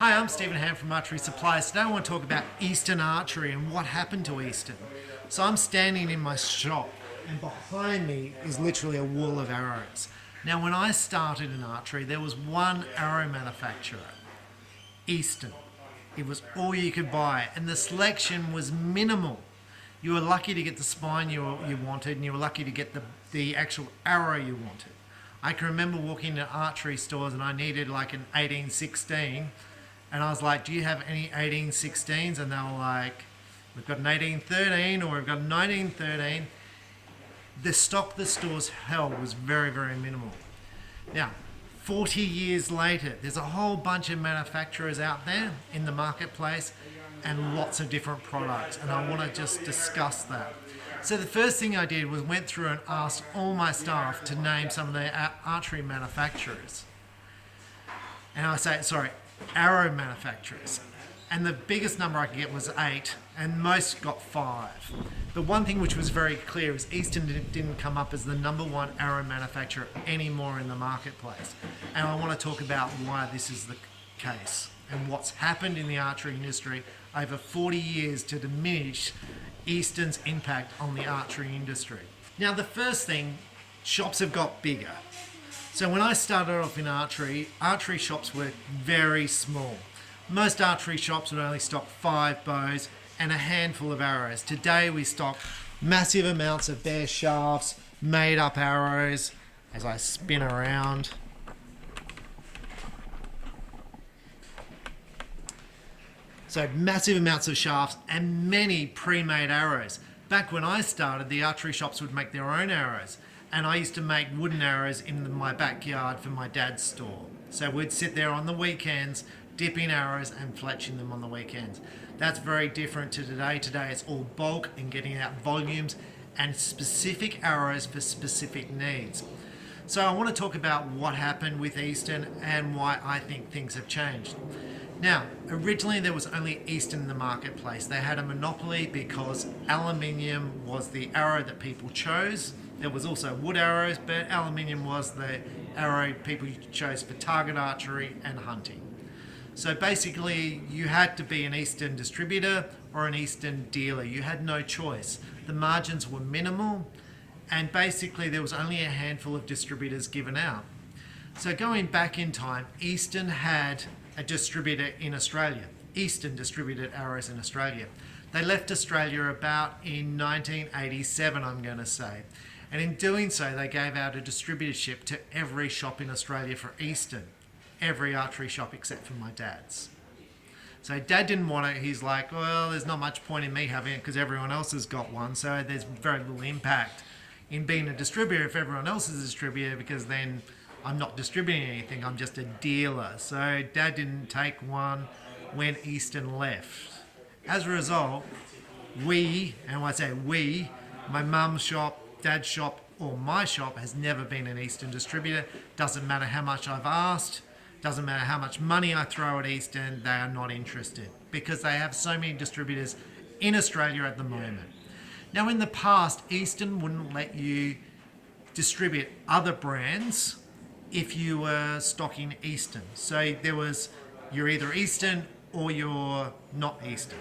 Hi, I'm Stephen Ham from Archery Suppliers. Today I want to talk about Easton Archery and what happened to Easton. So I'm standing in my shop and behind me is literally a wall of arrows. Now when I started in archery there was one arrow manufacturer, Easton. It was all you could buy and the selection was minimal. You were lucky to get the spine you wanted and you were lucky to get the actual arrow you wanted. I can remember walking to archery stores and I needed like an 1816 and I was like, do you have any 1816s? And they were like, we've got an 1813 or we've got a 1913. The stock the stores held was very, very minimal. Now, 40 years later, there's a whole bunch of manufacturers out there in the marketplace and lots of different products. And I want to just discuss that. So the first thing I did was went through and asked all my staff to name some of the archery manufacturers. And I say, sorry, arrow manufacturers. And the biggest number I could get was 8, and most got 5. The one thing which was very clear is Easton didn't come up as the number one arrow manufacturer anymore in the marketplace. And I want to talk about why this is the case and what's happened in the archery industry over 40 years to diminish Easton's impact on the archery industry. Now the first thing, shops have got bigger. So when I started off in archery shops were very small. Most archery shops would only stock 5 bows and a handful of arrows. Today we stock massive amounts of bare shafts, made up arrows, as I spin around. So massive amounts of shafts and many pre-made arrows. Back when I started, the archery shops would make their own arrows. And I used to make wooden arrows in my backyard for my dad's store. So we'd sit there on the weekends, dipping arrows and fletching them on the weekends. That's very different to today. Today it's all bulk and getting out volumes and specific arrows for specific needs. So I want to talk about what happened with Easton and why I think things have changed. Now, originally there was only Easton in the marketplace. They had a monopoly because aluminium was the arrow that people chose. There was also wood arrows, but aluminium was the arrow people chose for target archery and hunting. So basically, you had to be an Easton distributor or an Easton dealer. You had no choice. The margins were minimal, and basically there was only a handful of distributors given out. So going back in time, Easton had a distributor in Australia. Easton distributed arrows in Australia. They left Australia about in 1987, I'm going to say. And in doing so, they gave out a distributorship to every shop in Australia for Easton. Every archery shop except for my dad's. So Dad didn't want it. He's like, well, there's not much point in me having it because everyone else has got one. So there's very little impact in being a distributor if everyone else is a distributor, because then I'm not distributing anything. I'm just a dealer. So Dad didn't take one when Easton left. As a result, we, and when I say we, my mum's shop, Dad's shop, or my shop has never been an Easton distributor. Doesn't matter how much I've asked, doesn't matter how much money I throw at Easton, they are not interested because they have so many distributors in Australia at the moment. Now in the past, Easton wouldn't let you distribute other brands if you were stocking Easton. So there was, you're either Easton or you're not Easton.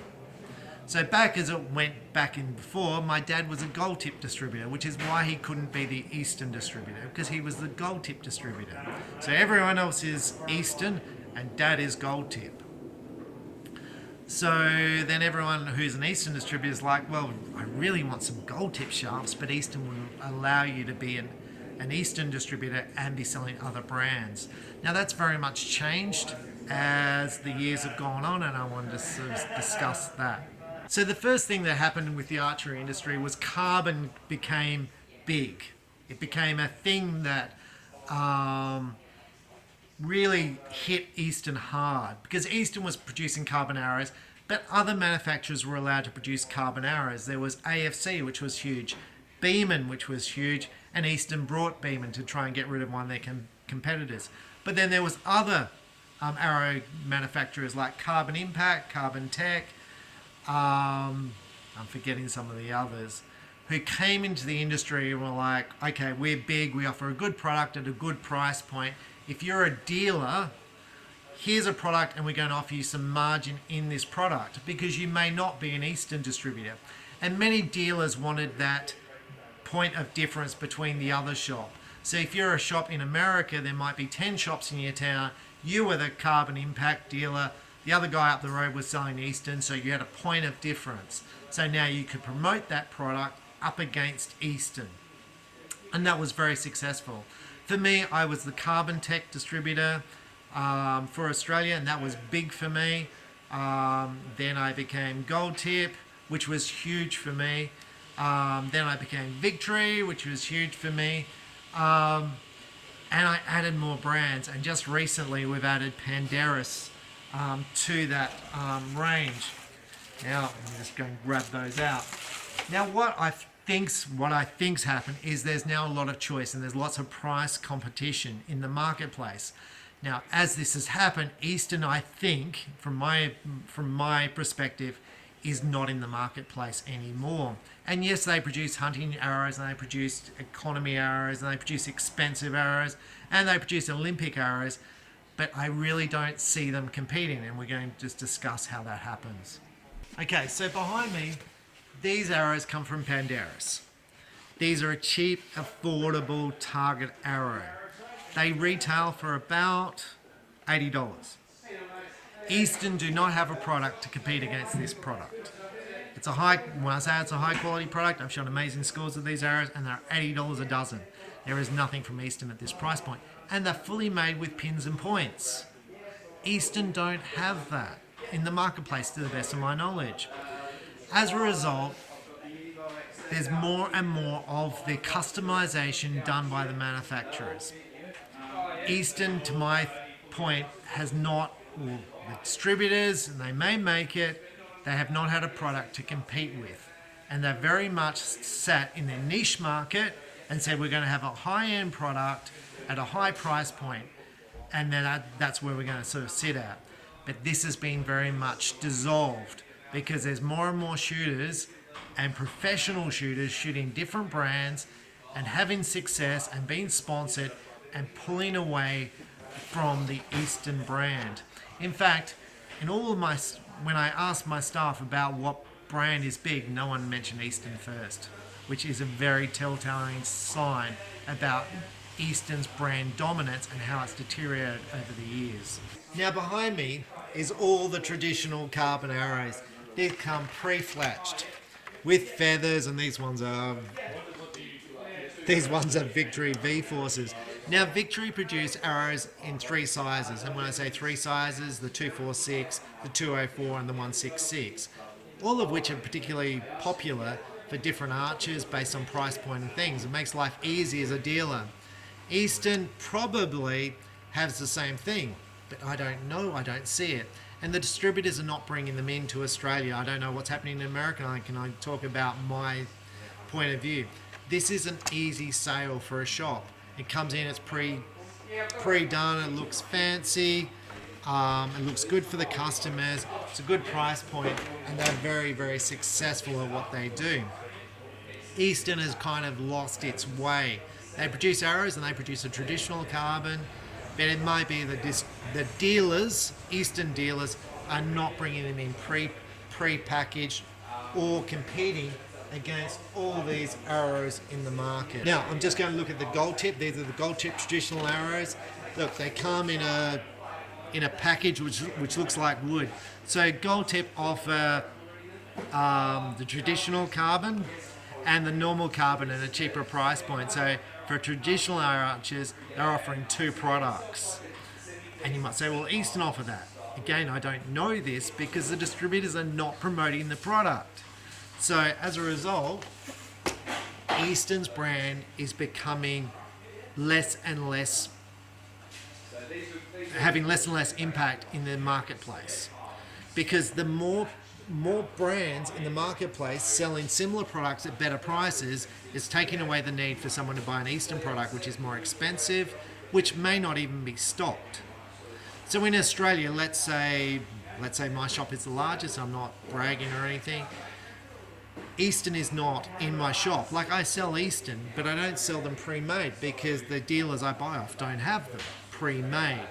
So back as it went back in before, my dad was a gold tip distributor, which is why he couldn't be the Easton distributor, because he was the gold tip distributor. So everyone else is Easton and Dad is gold tip. So then everyone who's an Easton distributor is like, well, I really want some gold tip shafts, but Easton wouldn't allow you to be an Easton distributor and be selling other brands. Now that's very much changed as the years have gone on, and I wanted to sort of discuss that. So the first thing that happened with the archery industry was carbon became big. It became a thing that really hit Easton hard because Easton was producing carbon arrows, but other manufacturers were allowed to produce carbon arrows. There was AFC, which was huge, Beeman, which was huge, and Easton brought Beeman to try and get rid of one of their competitors. But then there was other arrow manufacturers like Carbon Impact, Carbon Tech, I'm forgetting some of the others, who came into the industry and were like, okay, we're big, we offer a good product at a good price point. If you're a dealer, here's a product and we're going to offer you some margin in this product because you may not be an Easton distributor. And many dealers wanted that point of difference between the other shop. So if you're a shop in America, there might be 10 shops in your town. You were the carbon impact dealer. The other guy up the road was selling Easton, so you had a point of difference. So now you could promote that product up against Easton. And that was very successful. For me, I was the Carbon Tech distributor for Australia, and that was big for me. Then I became Gold Tip, which was huge for me. Then I became Victory, which was huge for me. And I added more brands, and just recently we've added Pandarus to that range. Now I'm just going to grab those out. Now what I think's happened is there's now a lot of choice and there's lots of price competition in the marketplace. Now as this has happened, Easton, I think from my perspective, is not in the marketplace anymore. And yes, they produce hunting arrows, and they produce economy arrows, and they produce expensive arrows, and they produce Olympic arrows, but I really don't see them competing, and we're going to just discuss how that happens. Okay, so behind me, these arrows come from Pandarus. These are a cheap, affordable target arrow. They retail for about $80. Easton do not have a product to compete against this product. When I say it's a high quality product, I've shown amazing scores of these arrows and they're $80 a dozen. There is nothing from Easton at this price point. And they're fully made with pins and points. Easton don't have that in the marketplace to the best of my knowledge. As a result, there's more and more of the customization done by the manufacturers. Easton, to my point, has not, the distributors, and they may make it, they have not had a product to compete with. And they're very much sat in their niche market and said we're going to have a high-end product at a high price point, and then that's where we're going to sort of sit at. But this has been very much dissolved because there's more and more shooters and professional shooters shooting different brands and having success and being sponsored and pulling away from the Easton brand. In fact, when I asked my staff about what brand is big, no one mentioned Easton first, which is a very telltale sign about Easton's brand dominance and how it's deteriorated over the years. Now behind me is all the traditional carbon arrows. They come pre-fletched with feathers, and these ones are Victory V-Forces. Now Victory produce arrows in 3 sizes, and when I say 3 sizes, the 246, the 204 and the 166, all of which are particularly popular for different archers based on price point and things. It makes life easy as a dealer. Easton probably has the same thing, but I don't know, I don't see it. And the distributors are not bringing them into Australia. I don't know what's happening in America. Can I talk about my point of view? This is an easy sale for a shop. It comes in, it's pre-done, it looks fancy, it looks good for the customers, it's a good price point, and they're very, very successful at what they do. Easton has kind of lost its way. They produce arrows and they produce a traditional carbon, but it might be the dealers, Easton dealers, are not bringing them in pre-packaged or competing against all these arrows in the market. Now, I'm just going to look at the Gold Tip. These are the Gold Tip traditional arrows. Look, they come in a package which looks like wood. So Gold Tip offer the traditional carbon and the normal carbon at a cheaper price point. So for traditional archers, they're offering 2 products. And you might say, well, Easton offer that. Again, I don't know this because the distributors are not promoting the product. So as a result, Easton's brand is becoming less and less, having less and less impact in the marketplace, because the more brands in the marketplace selling similar products at better prices is taking away the need for someone to buy an Easton product which is more expensive, which may not even be stocked. So in Australia, let's say my shop is the largest, I'm not bragging or anything, Easton is not in my shop. Like, I sell Easton, but I don't sell them pre-made because the dealers I buy off don't have them pre-made.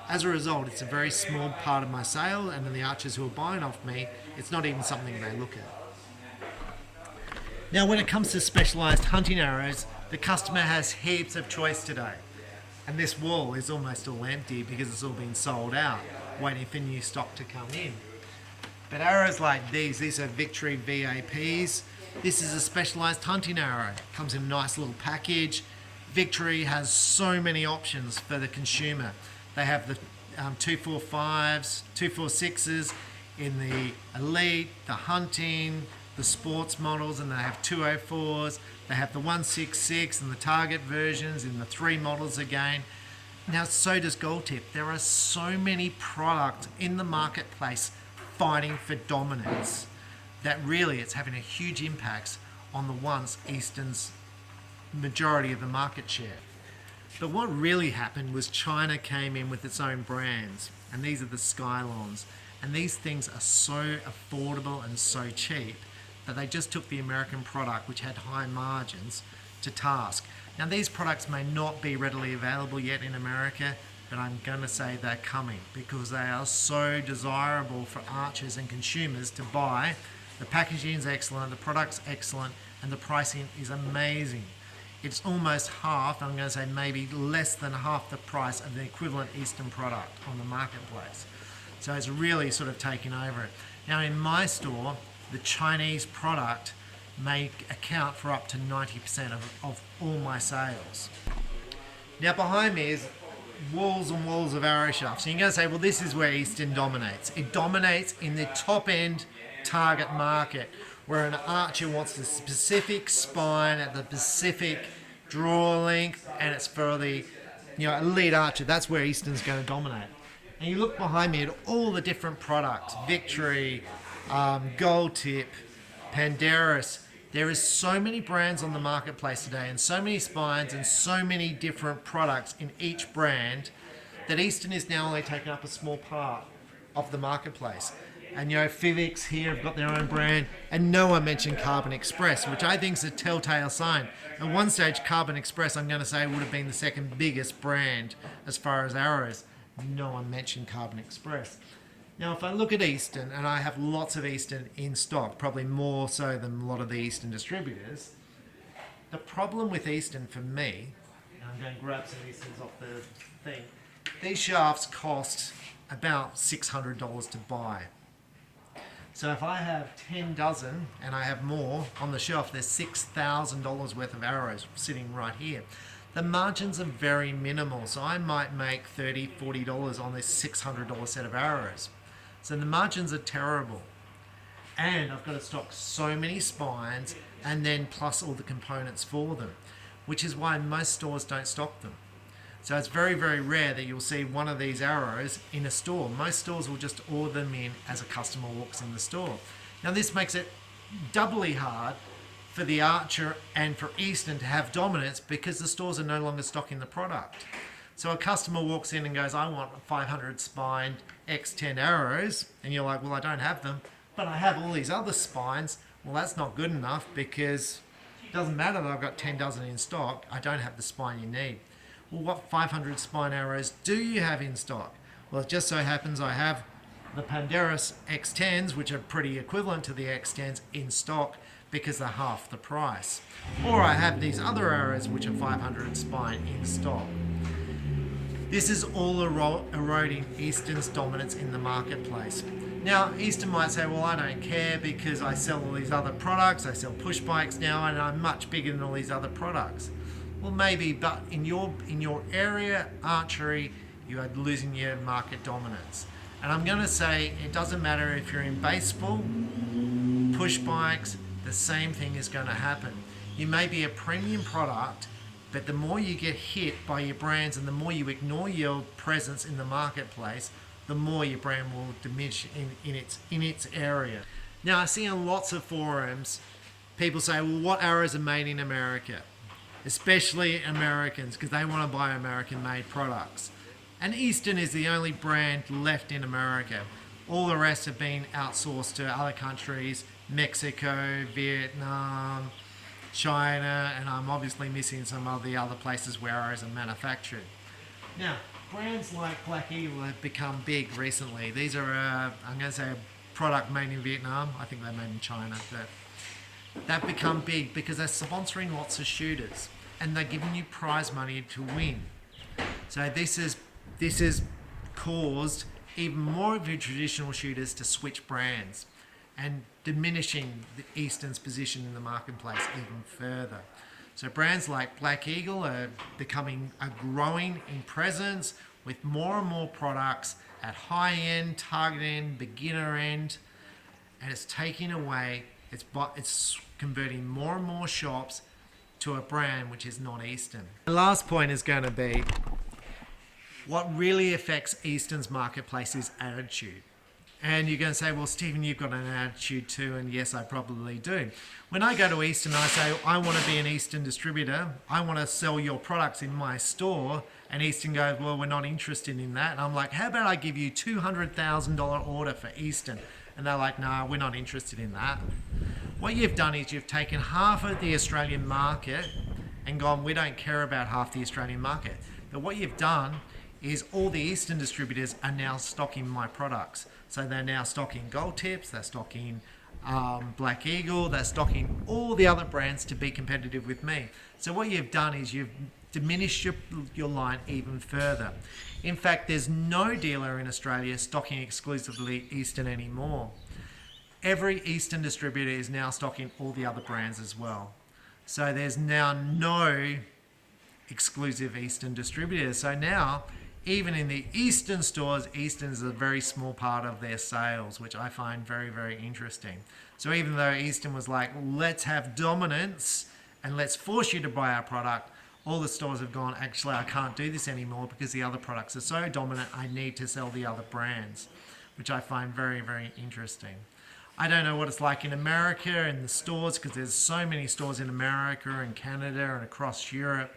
As a result, it's a very small part of my sale, and then the archers who are buying off me, it's not even something they look at. Now, when it comes to specialised hunting arrows, the customer has heaps of choice today. And this wall is almost all empty because it's all been sold out, waiting for new stock to come in. But arrows like these are Victory VAPs. This is a specialised hunting arrow. It comes in a nice little package. Victory has so many options for the consumer. They have the 245s, 246s in the elite, the hunting, the sports models, and they have 204s. They have the 166 and the target versions in the 3 models again. Now, so does Gold Tip. There are so many products in the marketplace fighting for dominance that really it's having a huge impact on the once Easton's majority of the market share. But what really happened was China came in with its own brands, and these are the Skylons. And these things are so affordable and so cheap that they just took the American product, which had high margins, to task. Now, these products may not be readily available yet in America, but I'm going to say they're coming because they are so desirable for archers and consumers to buy. The packaging is excellent, the product's excellent, and the pricing is amazing. It's almost half, I'm going to say maybe less than half the price of the equivalent Easton product on the marketplace. So it's really sort of taken over it. Now, in my store, the Chinese product may account for up to 90% of all my sales. Now, behind me is walls and walls of arrow shafts. And you're going to say, well, this is where Easton dominates. It dominates in the top end target market, where an archer wants the specific spine at the specific draw length, and it's for the elite archer. That's where Easton's going to dominate. And you look behind me at all the different products, Victory, Gold Tip, Pandarus. There is so many brands on the marketplace today, and so many spines and so many different products in each brand, that Easton is now only taking up a small part of the marketplace. And Fivix here have got their own brand, and no one mentioned Carbon Express, which I think is a telltale sign. At one stage, Carbon Express, I'm going to say, would have been the second biggest brand as far as arrows. No one mentioned Carbon Express. Now, if I look at Easton, and I have lots of Easton in stock, probably more so than a lot of the Easton distributors, the problem with Easton for me, and I'm going to grab some Eastons off the thing, these shafts cost about $600 to buy. So if I have 10 dozen and I have more on the shelf, there's $6,000 worth of arrows sitting right here. The margins are very minimal, so I might make $30, $40 on this $600 set of arrows. So the margins are terrible. And I've got to stock so many spines and then plus all the components for them, which is why most stores don't stock them. So it's very, very rare that you'll see one of these arrows in a store. Most stores will just order them in as a customer walks in the store. Now, this makes it doubly hard for the archer and for Easton to have dominance because the stores are no longer stocking the product. So a customer walks in and goes, I want 500 spined X10 arrows. And you're like, well, I don't have them, but I have all these other spines. Well, that's not good enough because it doesn't matter that I've got 10 dozen in stock. I don't have the spine you need. Well, what 500 spine arrows do you have in stock? Well, it just so happens I have the Pandarus X10s, which are pretty equivalent to the X10s in stock because they're half the price. Or I have these other arrows, which are 500 spine in stock. This is all eroding Easton's dominance in the marketplace. Now, Easton might say, well, I don't care because I sell all these other products. I sell push bikes now and I'm much bigger than all these other products. Well, maybe, but in your area, archery, you are losing your market dominance. And I'm going to say it doesn't matter if you're in baseball, push bikes, the same thing is going to happen. You may be a premium product, but the more you get hit by your brands and the more you ignore your presence in the marketplace, the more your brand will diminish in its area. Now, I see on lots of forums, people say, well, what arrows are made in America? Especially Americans, because they want to buy American-made products. And Easton is the only brand left in America. All the rest have been outsourced to other countries, Mexico, Vietnam, China, and I'm obviously missing some of the other places where arrows are manufactured. Now, brands like Black Eagle have become big recently. These are, I'm going to say, a product made in Vietnam. I think they're made in China, but they've become big because they're sponsoring lots of shooters and they're giving you prize money to win. So this has caused even more of your traditional shooters to switch brands and diminishing the Easton's position in the marketplace even further. So brands like Black Eagle are growing in presence with more and more products at high end, target end, beginner end, and it's taking away, it's converting more and more shops to a brand which is not Easton. The last point is going to be what really affects Easton's marketplace is attitude. And you're going to say, well, Stephen, you've got an attitude too, and yes, I probably do. When I go to Easton, I say, I want to be an Easton distributor. I want to sell your products in my store. And Easton goes, well, we're not interested in that. And I'm like, how about I give you $200,000 order for Easton? And they're like, no, we're not interested in that. What you've done is you've taken half of the Australian market and gone, we don't care about half the Australian market. But what you've done is all the Easton distributors are now stocking my products. So they're now stocking Gold Tips, they're stocking Black Eagle, they're stocking all the other brands to be competitive with me. So what you've done is you've diminished your line even further. In fact, there's no dealer in Australia stocking exclusively Easton anymore. Every Easton distributor is now stocking all the other brands as well. So there's now no exclusive Easton distributors. So now, even in the Easton stores, Easton is a very small part of their sales, which I find very, very interesting. So even though Easton was like, let's have dominance and let's force you to buy our product, all the stores have gone, actually, I can't do this anymore because the other products are so dominant, I need to sell the other brands, which I find very, very interesting. I don't know what it's like in America in the stores because there's so many stores in America and Canada and across Europe.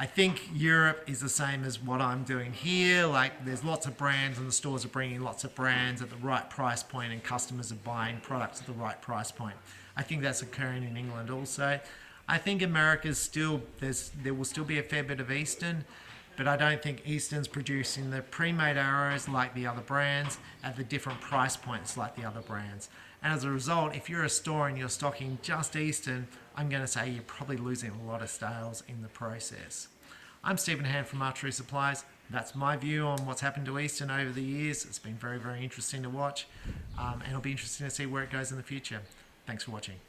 I think Europe is the same as what I'm doing here. Like there's lots of brands and the stores are bringing lots of brands at the right price point and customers are buying products at the right price point. I think that's occurring in England also. I think America's still, there will still be a fair bit of Easton, but I don't think Easton's producing the pre-made arrows like the other brands at the different price points like the other brands. And as a result, if you're a store and you're stocking just Easton, I'm going to say you're probably losing a lot of sales in the process. I'm Stephen Hand from Archery Supplies. That's my view on what's happened to Easton over the years. It's been very, very interesting to watch, and it'll be interesting to see where it goes in the future. Thanks for watching.